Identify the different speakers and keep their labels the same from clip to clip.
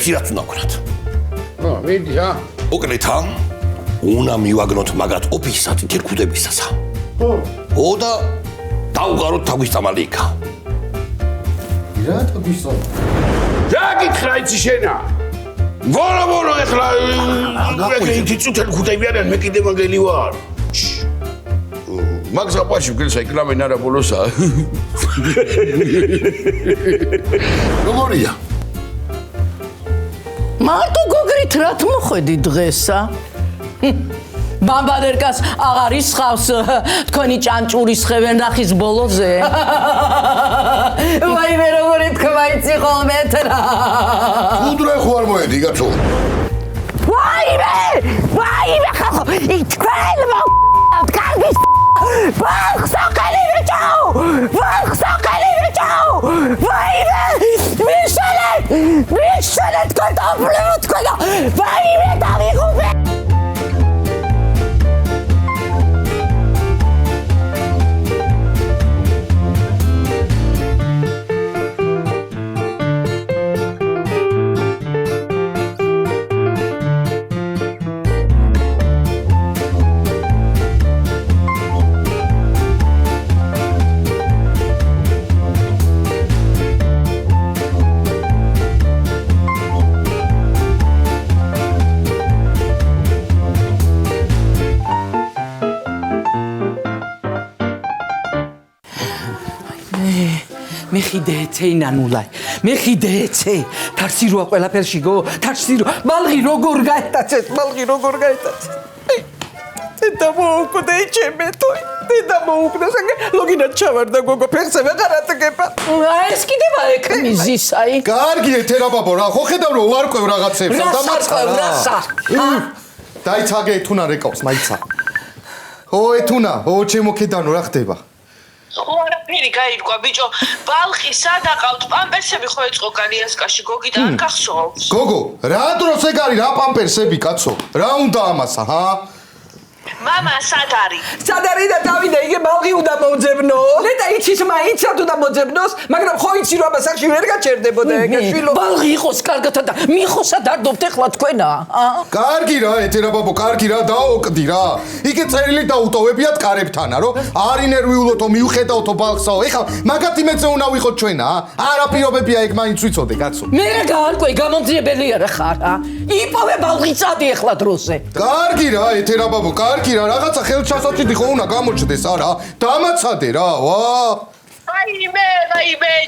Speaker 1: ერთი რაც უნდა ვქნათ.
Speaker 2: მიდი რა.
Speaker 1: უკლეთ უნდა მივაგნოთ მაგათ ოფისად თირქუდებისასა. და დავუყაროთ თავის წამალი იქა.
Speaker 2: რა თავის წამალი?
Speaker 3: რა გითხრა იცი შენა? ვორა ეხლა იგი წუთელი ხუთები არიან მე კიდე მაგელი ვარ. მაგ ზაპაში გელს ეკრამენ არა ბოლოსა.
Speaker 1: როგორია?
Speaker 4: მარტო გოგრით რა მოხედი დღესა? ბამბადერკას აღარ ისხავს თქვენი ჭანჭურის ხევენ რახის ბოლოზე. ვაიმე როგორი თქვა იცი ხოლმე რა.
Speaker 1: უდრე ხო არ მოედი გაცო.
Speaker 4: ვაიმე ხალხო თქვენ კარგის ბახსაკალი ვეჭაო ვაიმე მიშალეთ თქვენ დაბლევთ თქვენ ვაიმე დავიღუპე. მეხიდეცე ნანულაი მეხიდეცე თარსიროა ყველაფერში გო თარსირო ბალღი როგორ გაეტაცეთ და მოუკვდე ჩემეთოი და მოუკვდა საგე ლოგინა ჩავარდა გოგო ფეხზე ვეღარატგება ეს კიდე მაექმიზისაი
Speaker 2: კარგი ეთერაბაბო რა ხო ხედავ რომ ვარკვევ რაღაცებს და
Speaker 4: რასა
Speaker 2: დაიცაგე ეთუნა რეკავს მაიცა ო ეთუნა ო ჩემო ქედანო რა ხდება
Speaker 5: ხო არაფერი გაირკვა ბიჭო ბალხი სად აყავთ პამპერსები ხო ეწყო კალიასკაში გოგიდა არ გახსოვს
Speaker 2: გოგო რა დროს ეგ არის რა პამპერსები კაცო რა უნდა ამასა ჰა
Speaker 5: მამა სად
Speaker 4: არის და დავიდა იგე ბალღი უნდა მოძებნო და იცის მაინცად უნდა მოძებნოს მაგრამ ხო იცი რომ ამასახში ვერ გაჩერდებოდა ეგ შვილო ბალღი იყოს კარგად და მიხოსა დარდობთ ეხლა თქვენა
Speaker 2: კარგი რა ეთერაბაბო კარგი რა დაოკდი რა იგე წერილი დაუტოვებიათ კარებთანა რომ არ ინერვიულოთო მიუხედავთო ბალხსაო ეხლა მაგათი მეცე უნდა ვიყოთ ჩვენა არა პირობებია ეგ მაინც ვიცოდე კაცო
Speaker 4: მე რა გაარკვე გამომძიებელი არა ხარ იპოვე ბალღი წადი ეხლა დროზე
Speaker 2: კარგი რა ეთერაბაბო კარგი რა რაღაცა ხელჩასაჭიდი ხო უნდა გამოჩდეს არა დამაცადე რა ვა
Speaker 5: ვაიმე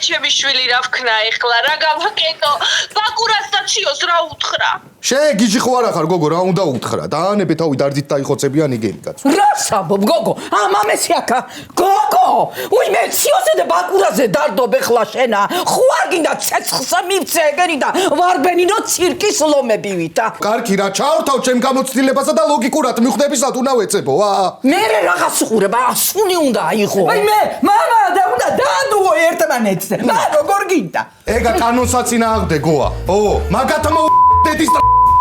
Speaker 5: ჩემი შვილი რა ვქნა ეხლა რა გავაკეთო ბაკურას და ციოს რა უთხრა
Speaker 2: გიჟი ხო არა ხარ გოგო რა უნდა უთხრა დაანებე თავი დარდით დაიხოცებიან იგენი კაცო
Speaker 4: რა საბობ გოგო ამამესი აქა გოგო უი მე ციოსე და ბაკურაზე დარდობ ეხლა შენა ხო არ გინდა ცეცხლსა მივცე ეგერი და ვარბენინო ცირკის ლომები ვითა
Speaker 2: კარგი რა ჩავრთავ ჩემ გამოცდილებასა და ლოგიკურად მიხვდებისად უნდა ვეცებო ვა
Speaker 4: მე რაღაც უყურება ასული უნდა აიღო აი მე მამა და უნდა დაადუო ერთმანეთზე და როგორ გინდა
Speaker 2: ეგა კანონსაც ინააღდე გოა ო მაგათმა დედის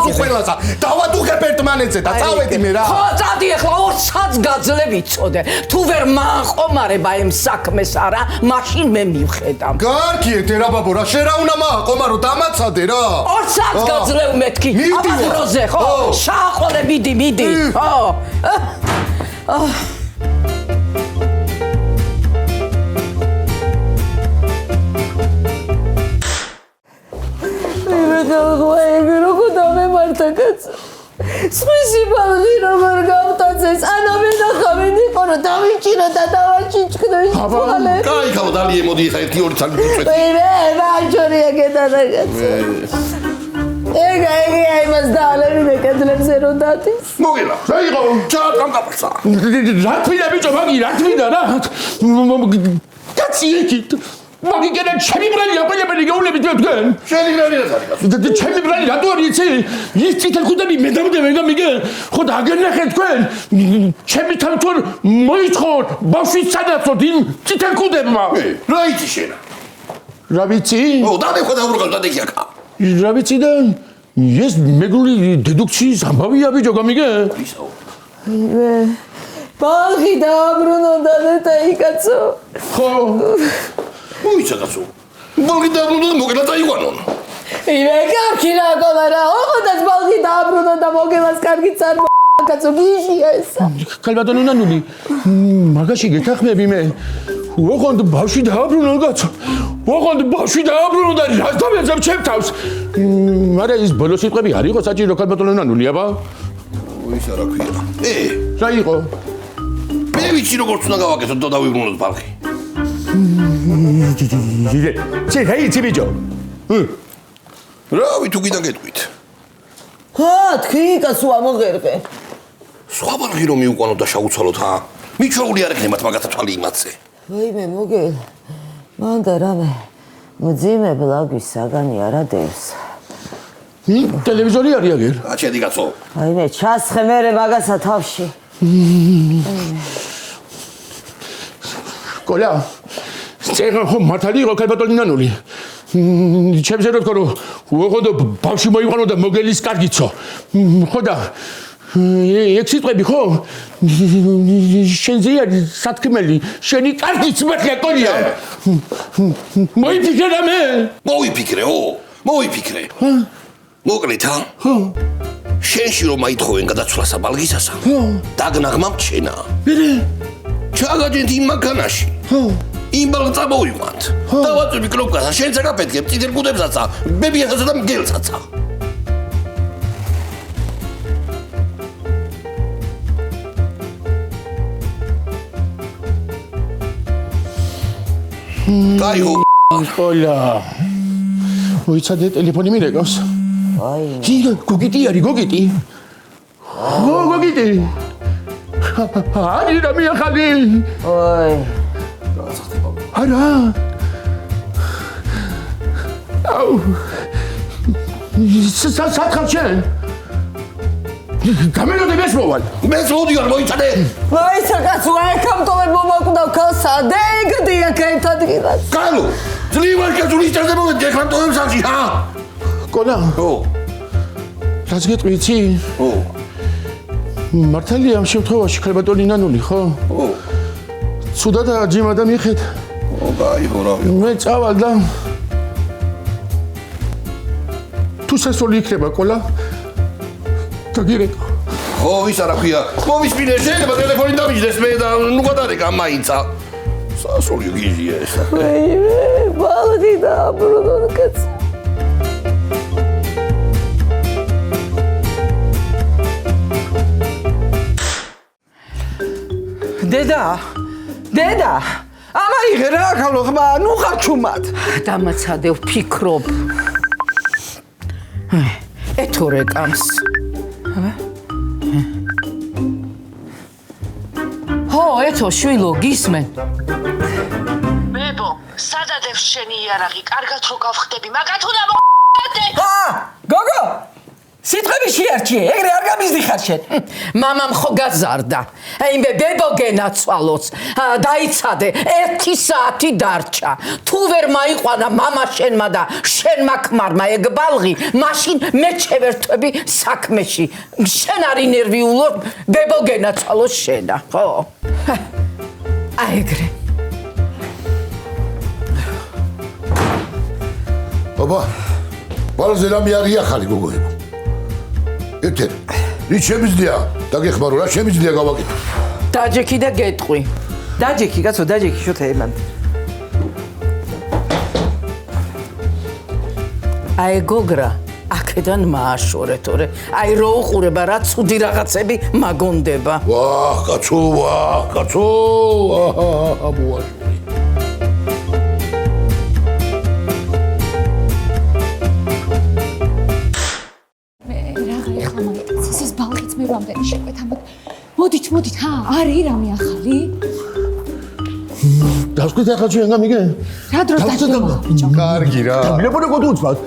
Speaker 2: უხველასა დავადუღებ ერთმანეთზე და წავედი მე რა
Speaker 4: ხო წადი ახლა 2 საათს გაძლე ვიცოდე თუ ვერ მაყომარება იმ საქმეს არა მაშინ მე მივხედავ
Speaker 2: კარგი ეთერაბაბო რა შენ რა უნდა მაყომარო დამაცადე რა
Speaker 4: 2 საათს გაძლევ მეთქი აბაზროზე ხო შაყოლე მიდი ხო სხვისი ბალღი როგორ გავტაცეს ანამე ნახავენ იყო რომ დავიჭირო და დავაჩიჩქნეს თვალე
Speaker 1: კაი ხალ დალი მოდი ხა 1-2 წელი წვეთი
Speaker 4: მე ვაჭორია გედანაგაცე ეგა იმას დაალევინე კედლებზე რომ დათის
Speaker 3: მოგელა რა იყო ჩაატყამ გაფასა რა თვიდა ბიჭო მაგი რა თვიდა რა კაცი ეკით მაგი კიდე ჩემი ბრალი აყოლებელი გეულებით თქვენ
Speaker 1: შენი ბრალი რა არის კაცო
Speaker 3: ჩემი ბრალი რატო არის იცი ის წითელ ხუდები მე დამდე მიგე ხო და აგერნახეთ თქვენ ჩემი თამთორ მოიწყოთ ბავშვის სადაცოთ იმ წითელ ხუდებმა
Speaker 1: რა იცი შენა
Speaker 3: რა ვიცი
Speaker 1: ო და მე ხო დავრუყავ და დიქიაკა
Speaker 3: რა ვიცი და ეს მეგრული დედუქციის ამბავია ბიჭო გამიგე
Speaker 1: ისო
Speaker 4: ბალღი დააბრუნდა და იკაცო
Speaker 1: ხო მოიცა კაცო მოგიდა მოგელა დაიგვანონ
Speaker 4: იმე კარგი რა ყოლა რა ოღონდ ბალღი დააბრუნა და მოგევას კარგი წარმო კაცო გიჟია ესა
Speaker 3: ქალბატონო ნანული მაგაში გეთახმები მე ოღონდ ბავშვი დააბრუნა კაცო ოღონდ ბავშვი დააბრუნა და რას დამეძებ ჩემ თავს მაგრამ ის ბოლო სიტყვები არ იყო საჭირო ქალბატონო ნანული აბა
Speaker 1: ის არა ქვია
Speaker 3: რა იყო
Speaker 1: მე ვიცი როგორც უნდა გავაკეთო და დავიბრუნოთ ბალხი
Speaker 3: ზე ჰეიცი ბიჭო
Speaker 1: რავი თუ გიდა გეტყვით
Speaker 4: ხა თქვი კაცო ამოღერყე
Speaker 1: სხვა ბალხი რომ მიუყვანოთ და შაუცვალოთ ჰა მიჩვეული არ ექნებათ მაგათა თვალი იმათზე
Speaker 4: ვაიმე მოგელ მანდა რამე მძიმე ბლაგვის საგანი არა დევს
Speaker 3: ტელევიზორი არის აგერ
Speaker 1: აჩედი კაცო
Speaker 4: აიმე ჩასხე მერე მაგასა თავში
Speaker 3: კოლა წეგან ხომ მართალი იყო ქალბატონი ნანული ჩემზე რო თქო რომ ოღონდ ბავშვი მოიყვანო და მოგელის კარგიცო ხო და ეგ სიტყვები ხო შენზე არის სათქმელი შენი კარგიც მართლა კოლია მოიფიქრე რამე
Speaker 1: მოიფიქრე მოკლედ ჰა შენში რომ აითხოვენ გადაცვლასა ბალღისასა დაგნაღმა მჩენა ჩაგაჯენთ იმ მანქანაში იმ ბალღს წამოვიყვანთ დავაწვევი კნოპკასა შენც აკაფეთქებ წითელ კუდებსაცა ბებიასაცა და მგელსაცა კაიო
Speaker 3: კოლა მოიცადე ტელეფონი მირეკავს
Speaker 4: აი
Speaker 3: გოგიტი არის გოგიტი გოგიტი არის რამე ახალი
Speaker 4: ოი
Speaker 3: არა აუ სათხარ შენ გამენოდე მესმოვალ
Speaker 1: მეც მოდიარ მოიცადე
Speaker 4: ვაი საკაცო აი კამტოვე მომაკვდავ ქალსა დეგდია კაითადგილას
Speaker 1: კალო ძლივარ კაცულის წერზე მოვედი ეკრანტოვებს ახში ჰა
Speaker 3: კოლა
Speaker 1: ო
Speaker 3: რას გეტყვიცი
Speaker 1: ო
Speaker 3: მართალია ამ შემთხვევაში ქალბატონი ნანული ხო
Speaker 1: ო
Speaker 3: ცუდად აჯიმა და მიხეთ
Speaker 1: ო კაიო რავი
Speaker 3: მე წავალ და თუ სასწოლი იქნება კოლა დაგირეკო
Speaker 1: ხო ის არა ქვია მომისმინე შეიძლება ტელეფონი დამიჯდეს მე და ნუ გადარეკა მაინცა სასოლი გიჟია ეს
Speaker 4: ბალღი დააბრუნა კაცო დედა ამაიღე რა ქალო ხმა ნუ ხარჩუმად დამაცადე ვფიქრობ ეთორე კამს ჰო ეთო შვილო გისმენ
Speaker 5: მებო სადადევს შენი იარაღი კარგად რო გავხდები მაგათ უნდა
Speaker 4: გოგო სიტყვები შეარჩიე ეგრე არ გამიზდიხარ შენ მამამ ხო გაზარდა აიმე ბებო გენაცვალოს დაიცადე 1 საათი დარჩა თუ ვერ მაიყვანა მამა შენმა და შენმა ქმარმა ეგ ბალღი მაშინ მე ჩევერთვები საქმეში შენ არი ნერვიულო ბებო გენაცვალოს შენა ხო აი ეგრე
Speaker 1: აბა ბალზე რამე არის ახალი გოგოებო ეთერ ის შემიძლია დაგეხმარო რა შემიძლია გავაკეთო
Speaker 4: დაჯექი და გეტყვი დაჯექი კაცო დაჯექი შოთა ემან აი გოგრა აქედან მააშორე თორე აი რო უყურება რა ცუდი რაღაცები მაგონდება
Speaker 1: ვაჰ კაცო აბუაშური
Speaker 6: რამდენი შეკვეთა მოდით ჰა არის რამე ახალი
Speaker 3: დასკვეთ ახლა ჩვენ გამიგე
Speaker 6: რა დროს დაჭრომა ბიჭო
Speaker 2: კარგი რა
Speaker 3: მილაბონა გოდუცვათ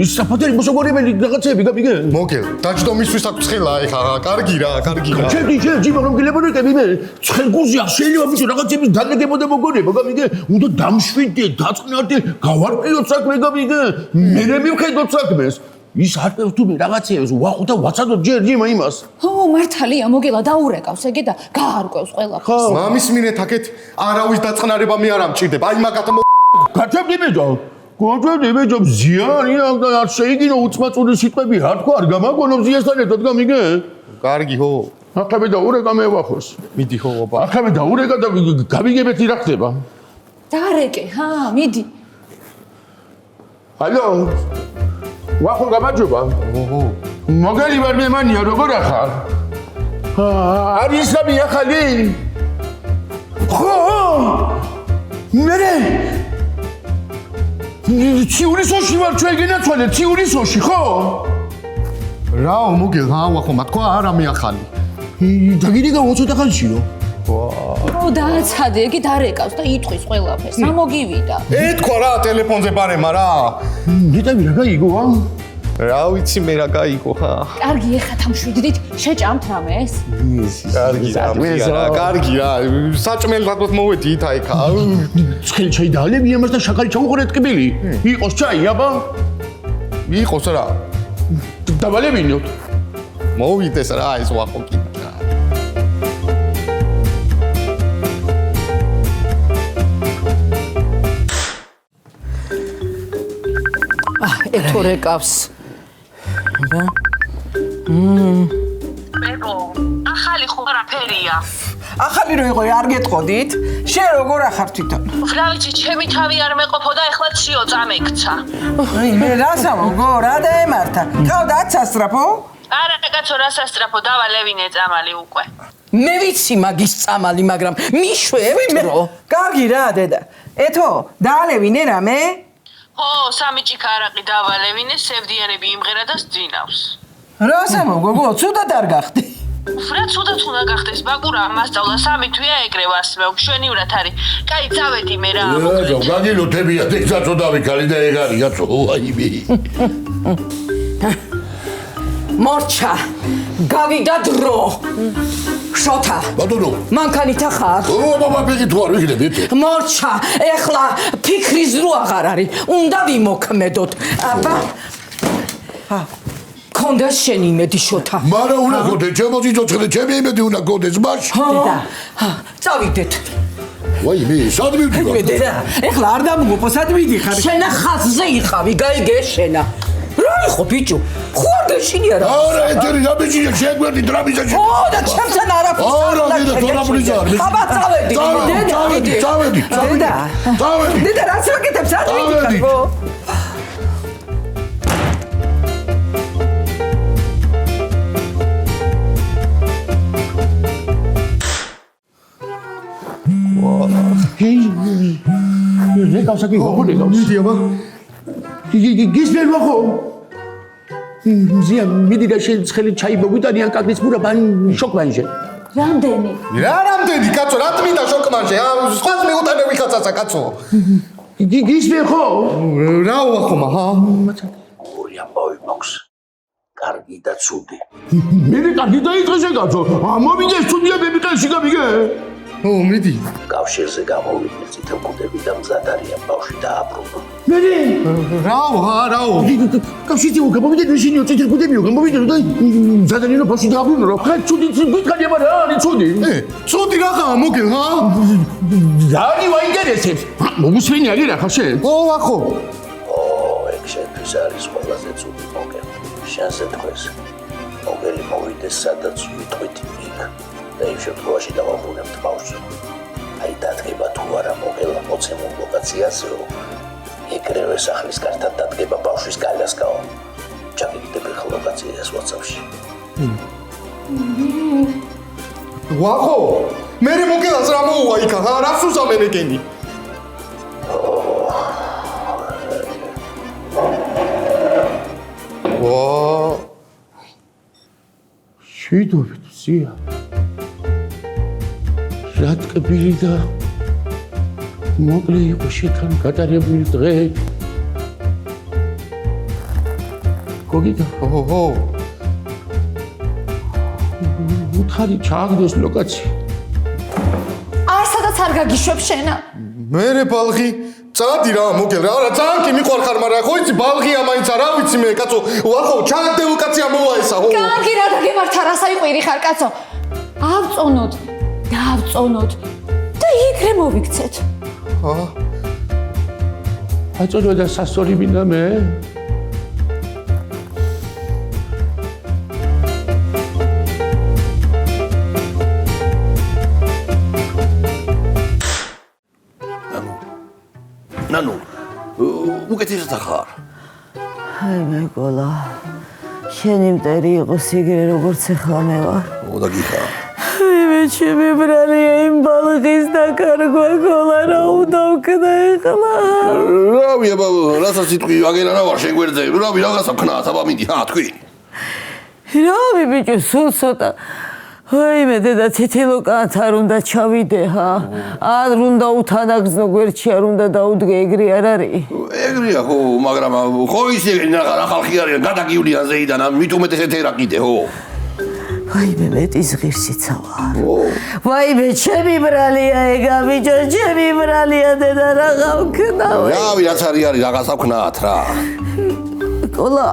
Speaker 3: ის საფათერი მოსაგორებელი რაღაცები გამიგე
Speaker 2: მოგელ დაჭდომისთვის აქვს ხელა ეხა კარგი რა
Speaker 3: ჩემი ჯიმა რომ გილებონეკები მე ცხელგუზია შეიძლება ბიჭო რაღაცების დაგეგებოდა მოგონება გამიგე უნდა დამშვიდე დაწყნარდე გავარკვიოთ საქმე გამიგე მე მივხედოთ საქმეს ის არტევს თუ მე რაღაცეებს ვახო და ვაცადოთ ჯერჯიმა იმას
Speaker 6: ო მართალია მოგელა დაურეკავს ეგე და გაარკვევს ყველაფერს
Speaker 2: მამის მინეთ აქეთ არავის დაწყნარება მე არ ამჭირდება აი მაგათ
Speaker 3: გაჩემდი ბიჭო კონტროლი ბიჭო ზიანია და არ შეიგინო უცმაწური სიტყვები არ თქვა არ გამაგონო ზიასთან ერთად გამიგე?
Speaker 2: კარგი ხო?
Speaker 3: ახლა და ურეკა მევახოს.
Speaker 2: მიდი ხო აბა.
Speaker 3: ახლა და ურეკა და გამიგებეთი რა ხდება?
Speaker 6: დარეკე, მიდი.
Speaker 3: ალო. ვახო გამარჯობა. მოგელი ვარ მე მანია როგორ ახარ? არის სამი ახალი? ხო! მერე ციურისოში ვარ ჩვენ გენაცვალე ციურისოში ხო?
Speaker 2: რაო მოგელ ვახო მათქვა არა მე ახალი.
Speaker 3: დაგირიგა უცოტა ხანშიო.
Speaker 6: დააცადე, იგი დარეკავს და იტყვის ყველაფერს. მოგივიდა.
Speaker 2: ეთქვა რა ტელეფონზე ბარემა რა.
Speaker 3: ნეტავი რა გაიგოა?
Speaker 2: რა ვიცი მე რა გაიგო ხა.
Speaker 6: კარგი, ეხა თამშვიდით შეჭამთ რამეს?
Speaker 2: კარგი რა, კარგი რა. საჭმელად მოვედი ითა იქა.
Speaker 3: ცხელი ჩაი დაალები ამას და შაქარი ჩაუყურეთ კბილი. იყოს ჩაი აბა?
Speaker 2: იყოს რა.
Speaker 3: დავალებინოთ.
Speaker 2: მოვიდეს რა ეს ვახო კი.
Speaker 4: ეთო რეკავს.
Speaker 5: ბებო, ახალი ხო არაფერია.
Speaker 4: ახალი რო იყო არ გეტყოდით? შენ როგორ ახარ თვითონ?
Speaker 5: რა ვიცი, ჩემი თავი არ მეყოფოდა, ეხლა ციო წამექცა.
Speaker 4: მე რასა მოგო, რა დაემართა? ყავდა ასტრაფო?
Speaker 5: არა, კაცო, რა სასტრაფო, დავალევინე წამალი უკვე.
Speaker 4: მე ვიცი მაგის წამალი, მაგრამ მიშვევტრო. კარგი რა, დედა. ეთო, დაალევინე რამე?
Speaker 5: ხო, სამი ჭიქა არაყი დავალევინე, სევდიანები იმღერა და სძინავს.
Speaker 4: რასა მოგო, ცუდად არ გახდი.
Speaker 5: ვრა ცუდად უნდა გახდეს, ბაკურა მასწავლა სამი თვია ეკრევას, მე მშვენივრად არის. კაი, წავედი მე რა.
Speaker 1: რა, გაგილო თებია, დექცაცოდავი ქალი და ეგ არის, კაცო, აიმე.
Speaker 4: მორჩა, გავიდა დრო. შოთა.
Speaker 1: ბატონო.
Speaker 4: მანქანითა ხარ?
Speaker 1: აბა, ბიგი თუ არ ვიგდები.
Speaker 4: მორჩა, ეხლა ფიქრის დრო აღარ არის. უნდა ვიმოქმედოთ. აბა. კონდეს შენი იმედი შოთა.
Speaker 1: მარა უნდა გოდე, ჩემო ძიძოცხლე, ჩემი იმედი უნდა გოდეს, მაშ.
Speaker 4: დედა, წავიდეთ.
Speaker 1: ვაიმე, სად მივდივარ?
Speaker 4: დედა, ეხლა არ დამუგო, სად მიდიხარ? შენა ხაზზე იყავი, გაიგე შენა. რა იყო ბიჭო? ხო არ გეშინია რა?
Speaker 1: არა, ეთერი რა ბიჭია, შეგვერდი დრამიზაში.
Speaker 4: ო, და ჩემთან არაფერს
Speaker 1: არა, დედა, თორაფრიზა არ მის.
Speaker 4: აბა წავედი.
Speaker 1: წავედი.
Speaker 4: დედა.
Speaker 1: წავედი.
Speaker 4: დედა, რაც ვაკეთებ, სად მიდიხარ? ხო?
Speaker 3: რეკავს აქ ვახო რეკავს.
Speaker 2: მიდი აბა.
Speaker 3: გისმენ ვახო. ზია მიდი და შენ ცხელი ჩაი მოგვიტანიან კაკლის მურა ბან შოკმანჟე.
Speaker 6: რამდენი?
Speaker 2: რა რამდენი კაცო, რა წმინდა შოკმანჟე? სხვას მეუტანები ხაცასა კაცო.
Speaker 3: გისმენ ხო?
Speaker 2: რა ვახო მაჰა?
Speaker 1: ორი ამბავი მაქვს. კარგი და ცუდი.
Speaker 3: მე კარგი დაიწყე შეკაცო. მოვიგე სტუდია ბებიკაში გამიგე.
Speaker 2: ო, მიდი.
Speaker 1: კავშირზე გამოვიდნენ წითელკუდები და მზად არიან ბავშვი დააბრუნო.
Speaker 3: მე
Speaker 2: რაო.
Speaker 3: კავშირზე გამოვიდნენ ვიშინიო წითელკუდებიო გამოვიდნენ და ზადანინო ბავშვი დააბრუნო. რა ცუდი გითხარი აბა რა არის ცუდი?
Speaker 2: ცუდი რა მოგელ ჰა?
Speaker 3: ზარი ვაინტერესებს. მოგუსმენი არის რა ხა შენ?
Speaker 2: ო, ვახო.
Speaker 1: ო, ეგ შენთვის არის ყველაზე ცუდი მოგელი. შენზე თქვეს. მოგელი მოვიდეს სადაც ვიტყვით იქ. და იმ შემთხვევაში დავაბრუნებთ ბავშვს. აი დადგება თუ არა მოგელა მოცემულ ლოკაციაზეო. ეგრევე სახლის კართან დადგება ბავშვის გალასკაო. ჩაგიგდები ხა ლოკაციას WhatsApp-ში.
Speaker 2: ვახო, მე მოგელას რა მოუვა იქა, რას უზამენ ეგენი? ვა
Speaker 3: შვიდობით ზია. რა ტკბილი და მოკლე იყო შეთან გატარებული დღე. გოგიტა,
Speaker 2: ო.
Speaker 3: უთხარი ჩააგდეს ლოკაცია.
Speaker 6: არ სადაც არ გაგიშვებ შენა.
Speaker 2: მე ბალღი წადი რა მოგელ რა ძალიან კი მიყვარხარ მაგრამ ხო იცი ბალღია მაინც რა ვიცი მე კაცო ვახო ჩანდა ლოკაცია მოვა ესა ხო
Speaker 6: კარგი რა დაგემართა რასაიყვირი ხარ კაცო. ავწონოთ, დავწონოთ და იქრე მოვიქცეთ.
Speaker 3: აწოდოდა სასწორი მინდა მე.
Speaker 1: ნანუ უკეთესად ხარ
Speaker 4: აი მეკოლა შენი მტერი იყოს იგივე როგორც ახლა მე ვარ
Speaker 1: და გიხა
Speaker 4: მე ჩემი ბრალია იმ ბალღის დაკარგვა ყოლა რა უნდა ვქნა ახლა
Speaker 1: რავი აბა რასაც იტყვი აგენა რა ვარ შენ გვერდზე რავი რაღაცა ვქნა აბა მინდი თქვი
Speaker 4: რავი ბიჭო სულ ცოტა აი მე დედა თითილოკანთ არ უნდა ჩავიდე ხა არ უნდა უთანაგზნო გვერდში არ უნდა დაუდგე ეგრე არ არის
Speaker 1: ეგრეა ხო მაგრამ ხო ისე რა ხალხი არის გადაგივლიან ზეიდან მით უმეტესად ერა კიდე ხო
Speaker 4: აი მე მეტის ღირსიცა ვარ ვაი მე ჩემი ბრალია ეგა ბიჭო ჩემი ბრალია დედა რაღა ვქნა
Speaker 1: რავი რაც არის რაღაცა ვქნათ რა
Speaker 4: ყოლა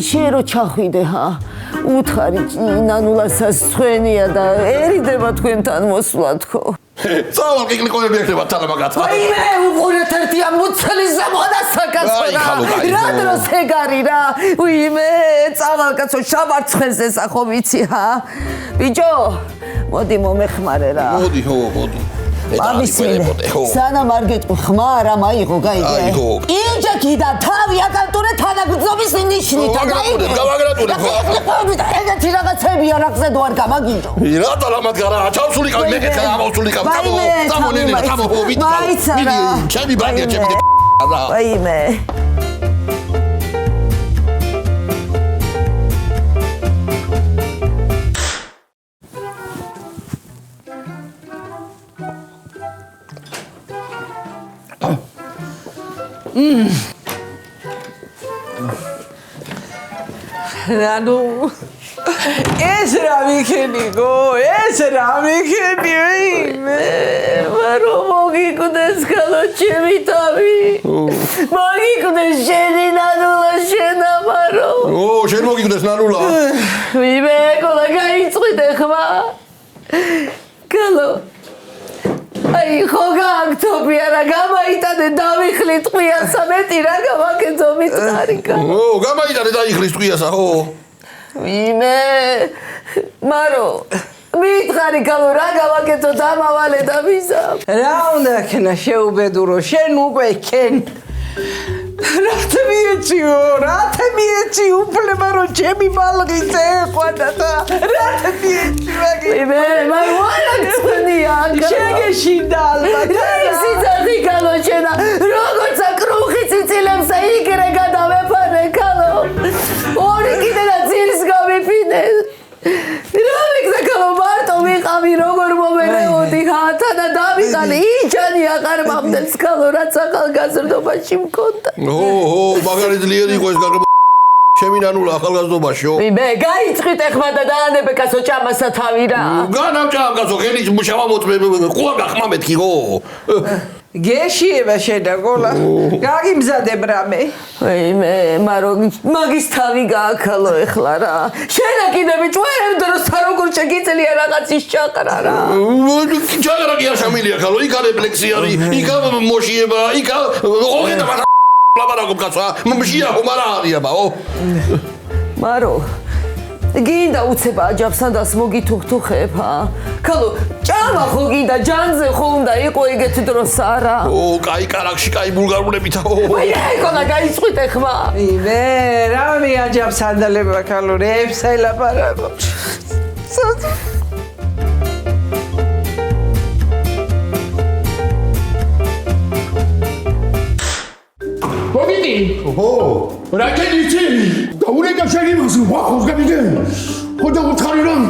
Speaker 4: შენ რო ჩახვიდე ხა უთხარი ნანულასაც თქვენია დაერიდება თქვენთან მოსვლა თქო
Speaker 1: წავალ კიკლიკონები ექნება თან მაგათ
Speaker 4: აი მე უყურეთ ერთია მუცელი ზემოდა საკაცო რა დროს ეგარი რა უი მე წავალ კაცო შავარცხენზე სახო ვიცი ჰა ბიჭო მოდი მომეხმარე რა
Speaker 1: მოდი ხო მოდი
Speaker 4: ამისინე სანამ არ გეტყვი ხმა რა მაიღო გაიგე ინჯექი და თავი აკანტურე თანაგრძობის ნიშნით
Speaker 1: გავაგრატურე ხო
Speaker 4: ეგეთი რაღაცებია რაღაცა არ გამაგიჟო
Speaker 1: რატო ლამადგარა ჩავსულიყავ მეკეთ გამოსულიყავ წამონინე წამოჰობით მიდი ჩემი ბაგია ჩემი და
Speaker 4: აი მე
Speaker 7: ნანუ ეს რა მიქენიგო ეს რა მიქენი მე ვარო მოგიკდეს კალო ჩემი თავი მოგიკდეს შენი ნანულა შენ ამარო
Speaker 1: ო შენ მოგიკდეს ნანულა
Speaker 4: ვიმე კოლა გაიწვიდე ხმა კალო აი ხო გაგთობია რა გამაიტანე დავიხლი ტყვიასა მეტი რა გამაკეთო მიწარიკა
Speaker 1: ო გამაიტანე დაიხლი ტყვიასა ხო
Speaker 4: ვიმე მარო მითხარი კალო რა გამაკეთო დამავალე და ვიზა
Speaker 7: რა უნდა ქნა შეუბედურო შენ უკვე ქენ რათე მიეცი უფლება რომ ჩემი ბალღი წეყვანა და რათე მიეცი
Speaker 4: ვიმე მაგ ვარაგწნია
Speaker 7: შეგეშინდა ალბათ
Speaker 4: ისი ძაღი კალო შენა როგორც აკრუხი ციცილებს აიგრე გადავეფარე კალო ორი კიდე და ძილს გამიფინე რა მიგდა კალო მარტო ვიყავი როგორ მომერეოდი ხათა და დავიყალე იჯანი აღარ მომდენს კალო რაც ახალგაზრდობაში მქონდა
Speaker 1: ო მაგარი ძლიერი იყო ეს გაგება ჩემი ნანულა ახალგაზრდობაშიო
Speaker 4: მე გაიწვით ეხმა და დაანებე კაცო ჭამასა თავი რა
Speaker 1: განავჭამ კაცო ხელის მუშავა მოწმე ყუა გახმა მეთქი ხო
Speaker 7: გეშიება შედა ყოლა გაგიმზადებ რამე
Speaker 4: მე მარო მაგის თავი გააქალო ეხლა რა შენა კიდე ბიჭვერებ დროს როგორ შეგიძლია რაღაცის ჩაყრა რა
Speaker 1: ჩაყრა კი არ შემილია ხალო იქ არის პლექსი არის იქ მოშიება იქ ოღონდა ლაბარაკობ კაცო მშია ხომარა არის აბაო
Speaker 4: მარო გინდა უცება აჯაბსანდას მოგითუხთუხებ ქალო ჭამა ხო გინდა ჯანზე ხო უნდა იყო ეგეთ დროს არა
Speaker 1: ო კაი კარაქში კაი ბულგარულებით
Speaker 4: აი ეგონა გაიწვით ეხმა
Speaker 7: მე რა მე აჯაბსანდალება ქალო რებს ელაპარაკო
Speaker 3: მოგიდი
Speaker 2: ო
Speaker 3: რა კეთილი დაურეკა შეგიმას ვახოს გამიგე ხოდა უთხარი რომ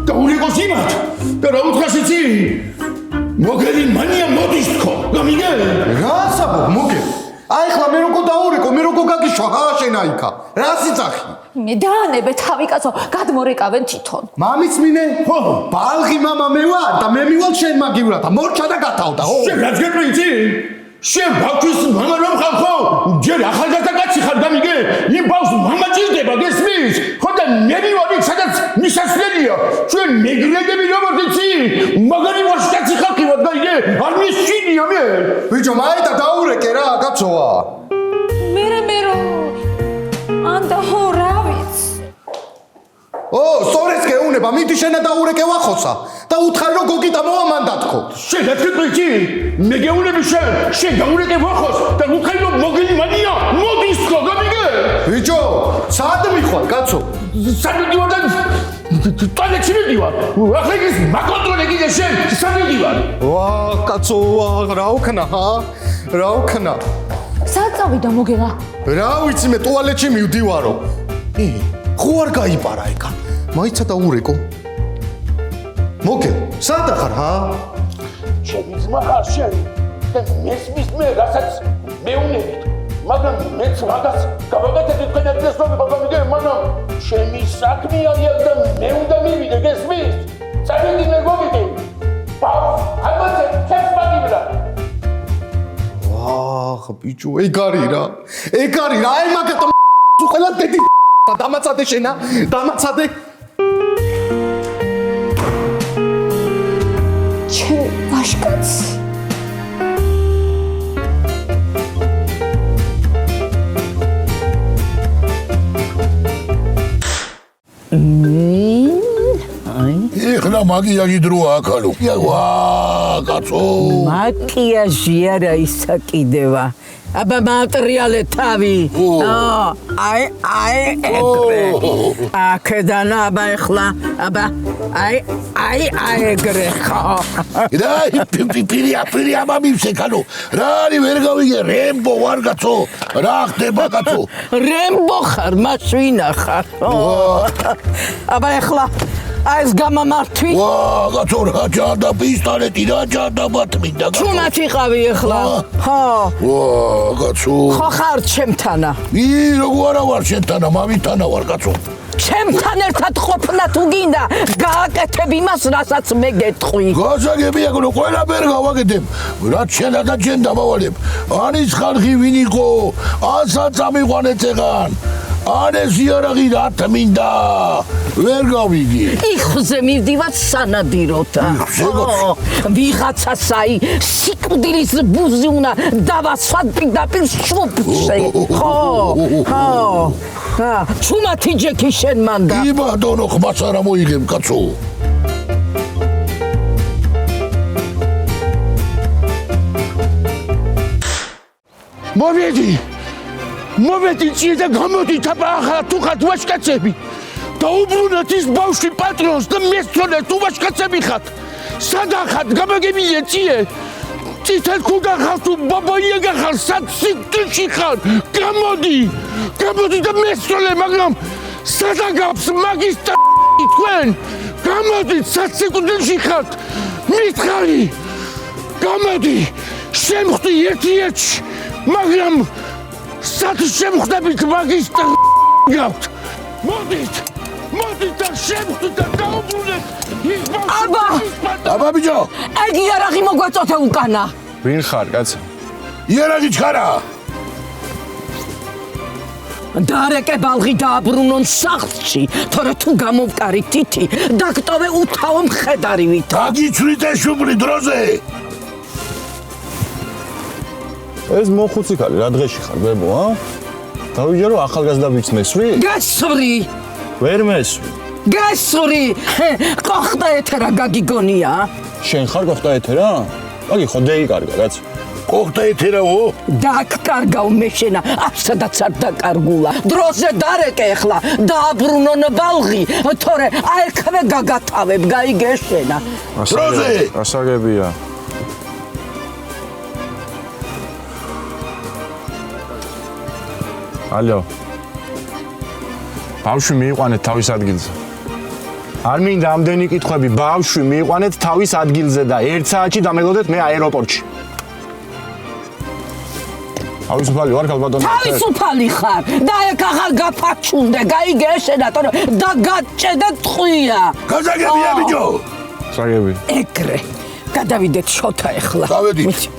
Speaker 3: დაურეკოს იმათ და რა უთხას იცი მოგერი მანია მოდის თქო გამიგე
Speaker 2: რა საბო მოგე აი ხლა მე როგორ დაურეკო მე როგორ გაგიშვა შენა იქა რა სიცახი
Speaker 6: მე დაანებე თავი კაცო გადმორეკავენ თვითონ
Speaker 2: მამიც მინე
Speaker 3: ხო
Speaker 2: ბალღი მამა მე ვარ და მე მივალ შენ მაგივრად და მორჩა და გათავდა ხო
Speaker 3: შენ რაც გეტყვი იცი შენ ბავშვის მამა რომ ხარ ხო ჯერ ახალგაზრდა კაცი ხარ გამიგე იმ ბავშვს მამა ჭირდება გესმის ხო და მე მივარ იქ სადაც მისასვლელია ჩვენ მეგრედები როგორც იცი მაგარი ვარშკაცი ხალხი ვარ გაიგე მე არ მისჩინია მე
Speaker 2: ბიჭო მაიტა დაურეკე რა კაცოა
Speaker 6: მე რომ ანდა ჰორავიც
Speaker 2: ო სწორეს გეუნება მიდი შენა დაურეკე ვახოსა და უთხარი რომ გოგიტა მოამანდათქო
Speaker 3: შენ დაწყვეტი მე გეუნები შენ დაურეკე ვახოს და უთხარი რომ მოგელი მანია მოდის ხო გამიგე
Speaker 2: ბიჭო სად მიხვალ კაცო
Speaker 3: სამედივარ და ტალექში მიდივარ ახლა ის მაკონტროლე კიდე შენ სამედივარ
Speaker 2: ვა კაცო რა უქნა რა უქნა
Speaker 6: სად წავიდა მოგელა
Speaker 2: რა ვიცი მე ტუალეტში მივდივარო ხო არ გაიპარა ეკა მაიცა და ურეკო მოგე სად ახარ
Speaker 3: ჩემი ძმა ხარ შენ და მესმის მე რასაც მეუნებით მაგრამ მეც მაგას გავაკეთებ თქვენებდეს რომ გამიგე მაგრამ ჩემი საქმეა და მე უნდა მივიდე გესმის წავედი მე გოგიტი ამაზე ჩემს მაგივრა
Speaker 2: ვახ ბიჭო ეგ არის რა აი მაგათ ყველა დედი დამაცადე შენა დამაცადე
Speaker 6: ჩემ ვაშკაც
Speaker 1: ეხლა მაგიაჟი დროა ახალო ვა კაცო
Speaker 7: მაკიაჟი არა ისა კიდევა აბა მატრიალე თავი აი ეგრე აქედან აბა ეხლა აბა აი ეგრე ხო
Speaker 1: პირია მამივსე კანო რა არის ვერ გავიგე რემბო ვარ კაცო რა ხდება კაცო
Speaker 7: რემბო ხარ მასვინა ხარ აბა ეხლა ეს გამამართვი
Speaker 1: ვა კაცო რა ჯარდა პისტოლეტი რა ჯარდა ბათმინდა
Speaker 7: ჩუმად იყავი ეხლა ხო
Speaker 1: ვა კაცო
Speaker 7: ხო ხარ ჩემთანა
Speaker 1: როგორ არა ვარ შენთანა მამითანა ვარ კაცო
Speaker 7: ჩემთან ერთად ყოფნა თუ გინდა გააკეთებ იმას რასაც მე გეტყვი
Speaker 1: გასაგებია რომ ყველაფერ გავაკეთებ რაც შენა და ჩვენ დამავალებ ანის ხალხი ვინ იყო ასაც ამიყვანეთ ეგან ანეს იარაღი რა თმინდა ვერ გავიგი
Speaker 7: იხზე მივდივარ სანადიროთა ვიღაცას აი სიკვდილის ბუზი უნდა დავასვათ პირდაპირ შუბლში ხო ჩუმათი ჯექი შენ მანდა
Speaker 1: კი ბატონო ხმას არა მოიგებ კაცო მოვედი ჭირდა გამოდი თაბახა თუ ხათ ვაშკაცები დაუბრუნეთ ის ბავშვი პატრონს და მესწრონეთ თუ ვაშკაცები ხათ სადახათ გამაგებიე ციე წითელ ქუდა ხარ თუ ბაბაიეგა ხარ სად სიკვდილში ხარ გამოდი და მესწრონე მაგრამ სადაგავს მაგის თქვენ გამოდით სად სიკვდილში ხართ მითხარი გამოდი შემხვდი ერთ-ერთში მაგრამ სად შემხვდებით მაგის გავთ მოდით და შემხვდით და დაუბრუნეთ აბა ბიჭო
Speaker 7: ეგ იარაღი მოგვაწოთე უკანა
Speaker 2: ვინ ხარ კაცო
Speaker 1: იარაღი ჩქარა
Speaker 7: დარეკე ბალღი დააბრუნონ სახლში თორე თუ გამოვკარი თითი დაგტოვე უთავო მხედარივით
Speaker 1: დაგიცვლით შუბლი დროზე
Speaker 8: ეს მოხუცი ხარ რა დღეში ხარ ბებო დავიჯერო ახალგაზრდა ვიცი მესვრი
Speaker 7: გასვრი
Speaker 8: ვერ მესვრი
Speaker 7: გასვრი ყოხდა ეთერა გაგიგონია
Speaker 8: შენ ხარ ყოხდა ეთერა მაგი ხო დაიკარგა რაც
Speaker 1: ყოხდა ეთერაო
Speaker 7: დაკარგავ მეშენა ასადაც არ დაკარგულა დროზე დარეკე ახლა დააბრუნონ ბალღი თორე აექვე გაგათავებ გაიგეშენა
Speaker 1: დროზე
Speaker 8: ასაგებია ალო ბავშვი მიიყვანეთ თავის ადგილზე არ მინდა ამდენი კითხვები ბავშვი მიიყვანეთ თავის ადგილზე და 1 საათში დამეგოდეთ მე აეროპორტში თავისუფალი ვარ ქალბატონო
Speaker 7: თავისუფალი ხარ და ეგ აღარ გაფაჩუნდე გაიგეშენა თორე დაგაჭედე ტყვია
Speaker 1: გასაგებია ბიჭო
Speaker 8: საგები
Speaker 7: ეგრე გადავიდეთ შოთა ახლა
Speaker 1: გავედით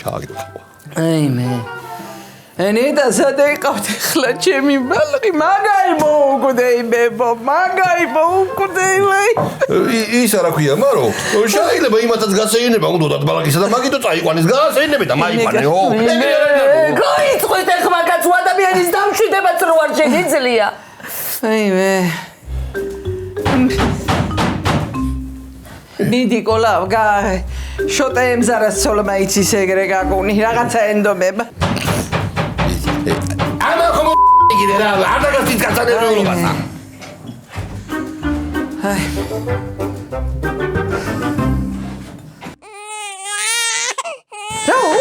Speaker 1: ჩააგდო.
Speaker 7: აი მე. ენედა სადაიყავთ ხლა ჩემი ბალღი მაგაი მოუკვდეი ბებო მაგაი მოუკვდეი
Speaker 1: ის არა ქვია მარო შეიძლება იმათაც გასეინება უნდათ ბალაგისა და მაგითო წაიყვანეს გასეინები და მაიყვანეო
Speaker 7: გაიწყვეთ ახლა კაცო ადამიანის დამშვიდებაც რო არ შეგიძლია აი მე მიდი კოლავ გა შოტე ემზარას სოლმაიცის ეგრე გაგუნი რაღაცა ენდომება
Speaker 1: ამა ხომ იგივე რა არ დაგასწით კაცანებულობასა
Speaker 7: აი რაო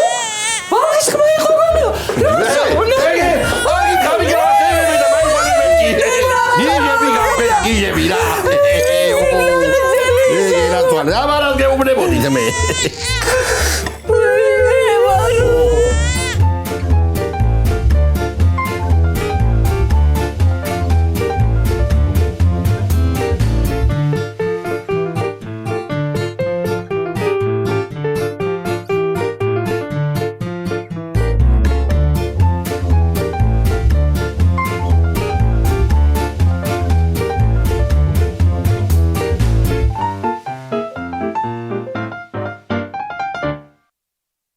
Speaker 7: ბალღის ხმა იყო გამიო
Speaker 1: აი გამიგრასები და მაიყვანები გიჟები რა რა თვალე ამარალ გეუბნებოდით მე